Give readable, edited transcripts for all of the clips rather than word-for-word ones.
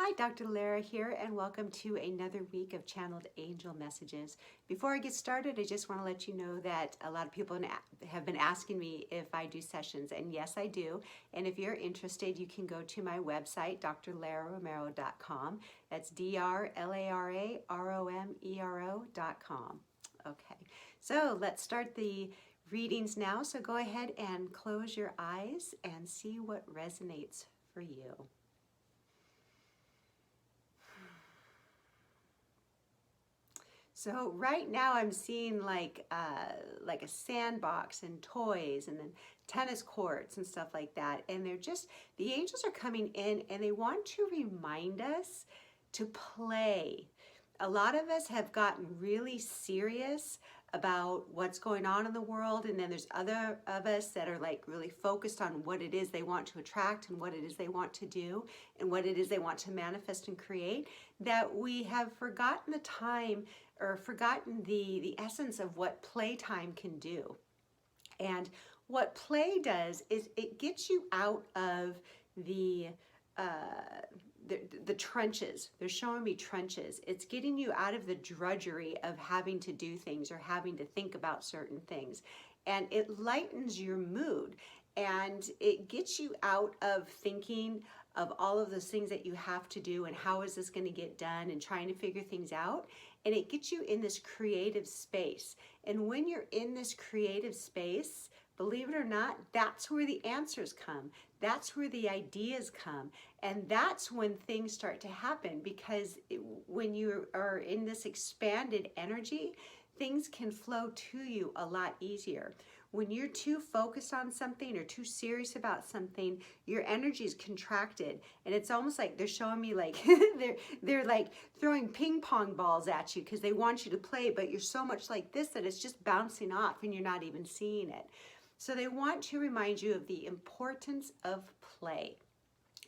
Hi, Dr. Lara here, and welcome to another week of Channeled Angel Messages. Before I get started, I just want to let you know that a lot of people have been asking me if I do sessions, and yes, I do. And if you're interested, you can go to my website, drlararomero.com. That's drlararomero.com. Okay, so let's start the readings now. So go ahead and close your eyes and see what resonates for you. So right now I'm seeing like a sandbox and toys and then tennis courts and stuff like that. And the angels are coming in and they want to remind us to play. A lot of us have gotten really serious about what's going on in the world, and then there's other of us that are like really focused on what it is they want to attract and what it is they want to do and what it is they want to manifest and create, that we have forgotten the time or forgotten the essence of what playtime can do. And what play does is it gets you out of the trenches. They're showing me trenches. It's getting you out of the drudgery of having to do things or having to think about certain things. And it lightens your mood and it gets you out of thinking of all of those things that you have to do and how is this going to get done and trying to figure things out. And it gets you in this creative space. And when you're in this creative space, believe it or not, that's where the answers come. That's where the ideas come. And that's when things start to happen, because when you are in this expanded energy, things can flow to you a lot easier. When you're too focused on something or too serious about something, your energy is contracted, and it's almost like they're showing me like they're like throwing ping pong balls at you because they want you to play, but you're so much like this that it's just bouncing off and you're not even seeing it. So they want to remind you of the importance of play.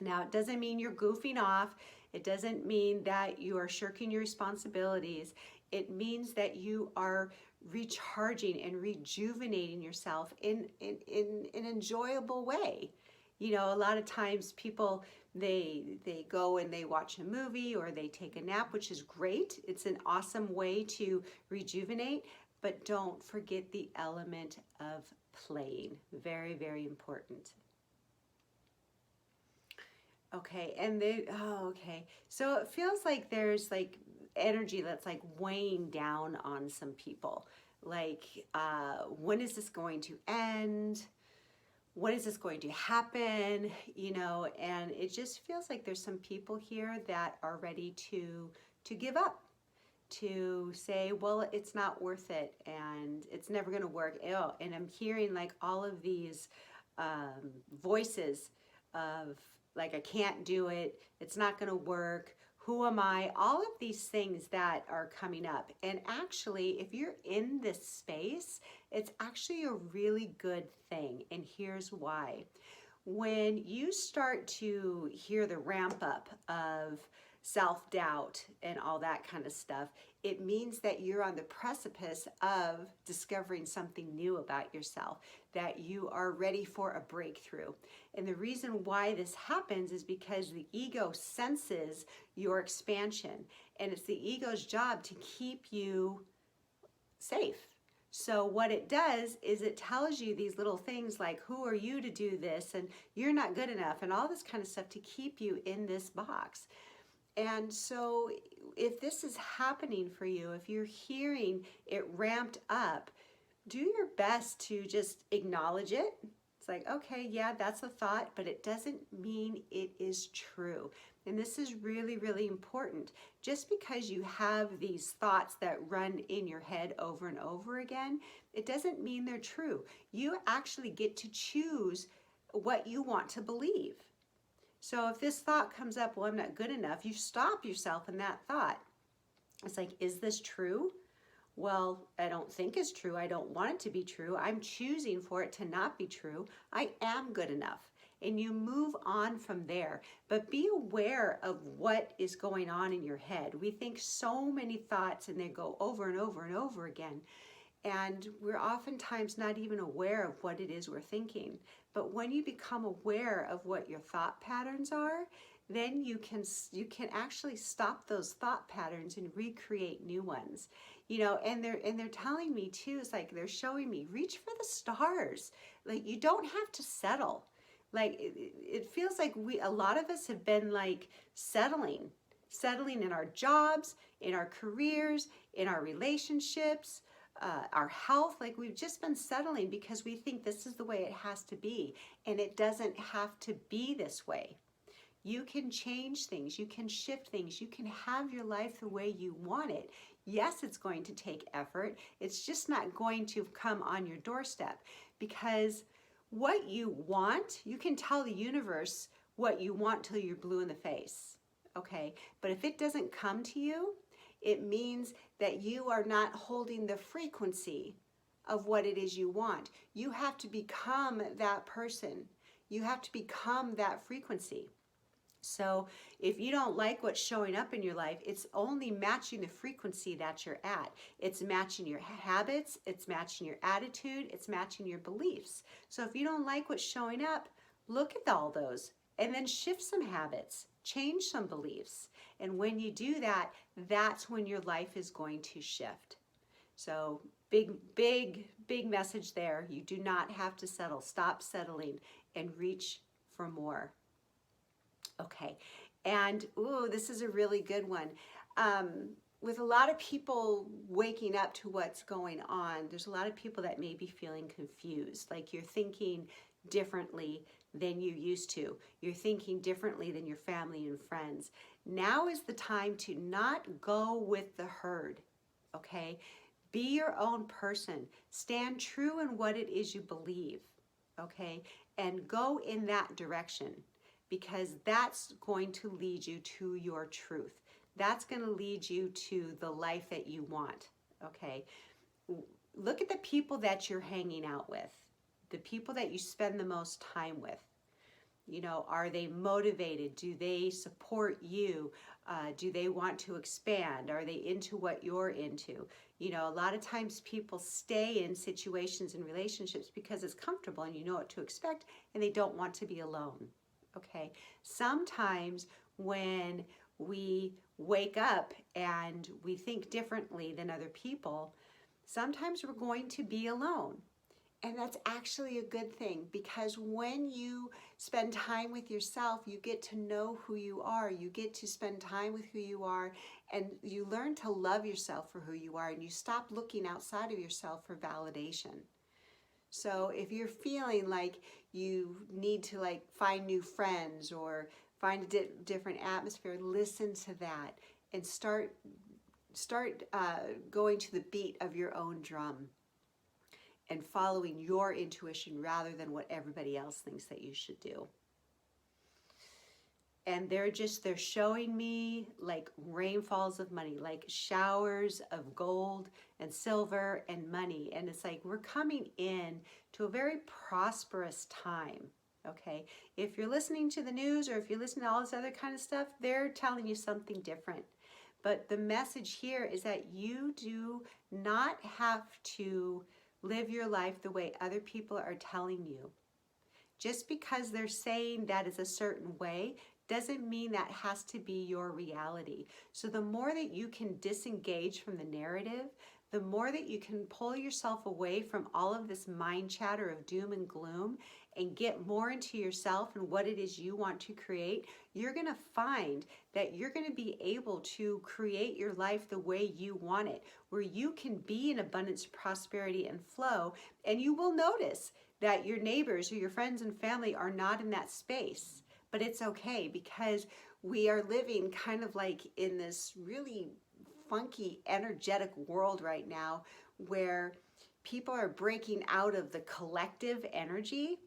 Now, it doesn't mean you're goofing off. It doesn't mean that you are shirking your responsibilities. It means that you are recharging and rejuvenating yourself in an enjoyable way. You know, a lot of times people, they go and they watch a movie or they take a nap, which is great. It's an awesome way to rejuvenate, but don't forget the element of playing. Very, very important. Okay, and okay. So it feels like there's like energy that's like weighing down on some people. Like, when is this going to end? When is this going to happen? You know, and it just feels like there's some people here that are ready to give up, to say, well, it's not worth it and it's never going to work. Oh, and I'm hearing like all of these voices of like, I can't do it, it's not going to work, who am I? All of these things that are coming up. And actually, if you're in this space, it's actually a really good thing. And here's why. When you start to hear the ramp up of self-doubt and all that kind of stuff, it means that you're on the precipice of discovering something new about yourself, that you are ready for a breakthrough. And the reason why this happens is because the ego senses your expansion, and it's the ego's job to keep you safe. So what it does is it tells you these little things like, who are you to do this? And you're not good enough and all this kind of stuff to keep you in this box. And so if this is happening for you, if you're hearing it ramped up, do your best to just acknowledge it. It's like, okay, yeah, that's a thought, but it doesn't mean it is true. And this is really, really important. Just because you have these thoughts that run in your head over and over again, it doesn't mean they're true. You actually get to choose what you want to believe. So if this thought comes up, well, I'm not good enough, you stop yourself in that thought. It's like, is this true? Well, I don't think it's true. I don't want it to be true. I'm choosing for it to not be true. I am good enough. And you move on from there. But be aware of what is going on in your head. We think so many thoughts and they go over and over and over again. And we're oftentimes not even aware of what it is we're thinking. But when you become aware of what your thought patterns are, then you can actually stop those thought patterns and recreate new ones. You know, and they're telling me too, it's like they're showing me, reach for the stars. Like, you don't have to settle. Like, it feels like a lot of us have been like settling in our jobs, in our careers, in our relationships, our health. Like, we've just been settling because we think this is the way it has to be, and it doesn't have to be this way. You can change things, you can shift things, you can have your life the way you want it. Yes, it's going to take effort. It's just not going to come on your doorstep, because what you want, you can tell the universe what you want till you're blue in the face, okay? But if it doesn't come to you, it means that you are not holding the frequency of what it is you want. You have to become that person. You have to become that frequency. So if you don't like what's showing up in your life, it's only matching the frequency that you're at. It's matching your habits, it's matching your attitude, it's matching your beliefs. So if you don't like what's showing up, look at all those and then shift some habits, change some beliefs. And when you do that, that's when your life is going to shift. So big message there. You do not have to settle. Stop settling and reach for more. Okay, and ooh, this is a really good one. With a lot of people waking up to what's going on, there's a lot of people that may be feeling confused, like you're thinking differently than you used to. You're thinking differently than your family and friends. Now is the time to not go with the herd, okay? Be your own person. Stand true in what it is you believe, okay? And go in that direction, because that's going to lead you to your truth. That's going to lead you to the life that you want, okay? Look at the people that you're hanging out with, the people that you spend the most time with. You know, are they motivated? Do they support you? Do they want to expand? Are they into what you're into? You know, a lot of times people stay in situations and relationships because it's comfortable and you know what to expect, and they don't want to be alone. Okay, sometimes when we wake up and we think differently than other people, sometimes we're going to be alone. And that's actually a good thing, because when you spend time with yourself, you get to know who you are. You get to spend time with who you are, and you learn to love yourself for who you are, and you stop looking outside of yourself for validation. So if you're feeling like you need to like find new friends or find a different atmosphere, listen to that and start going to the beat of your own drum and following your intuition rather than what everybody else thinks that you should do. And they're showing me like rainfalls of money, like showers of gold and silver and money. And it's like we're coming in to a very prosperous time, okay? If you're listening to the news or if you're listening to all this other kind of stuff, they're telling you something different. But the message here is that you do not have to live your life the way other people are telling you. Just because they're saying that is a certain way doesn't mean that has to be your reality. So the more that you can disengage from the narrative, the more that you can pull yourself away from all of this mind chatter of doom and gloom and get more into yourself and what it is you want to create, you're going to find that you're going to be able to create your life the way you want it, where you can be in abundance, prosperity, and flow. And you will notice that your neighbors or your friends and family are not in that space. But it's okay, because we are living kind of like in this really funky, energetic world right now where people are breaking out of the collective energy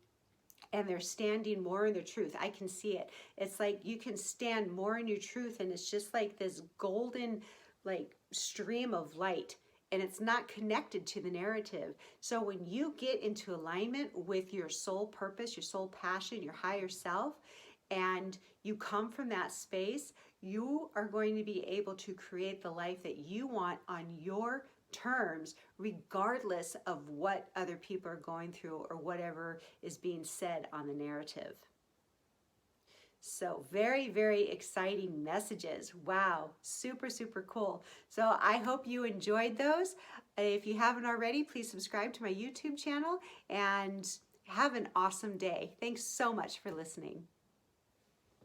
and they're standing more in their truth. I can see it. It's like you can stand more in your truth, and it's just like this golden like stream of light, and it's not connected to the narrative. So when you get into alignment with your soul purpose, your soul passion, your higher self, and you come from that space, you are going to be able to create the life that you want on your terms, regardless of what other people are going through or whatever is being said on the narrative. So very, very exciting messages. Wow, super, super cool. So I hope you enjoyed those. If you haven't already, please subscribe to my YouTube channel and have an awesome day. Thanks so much for listening.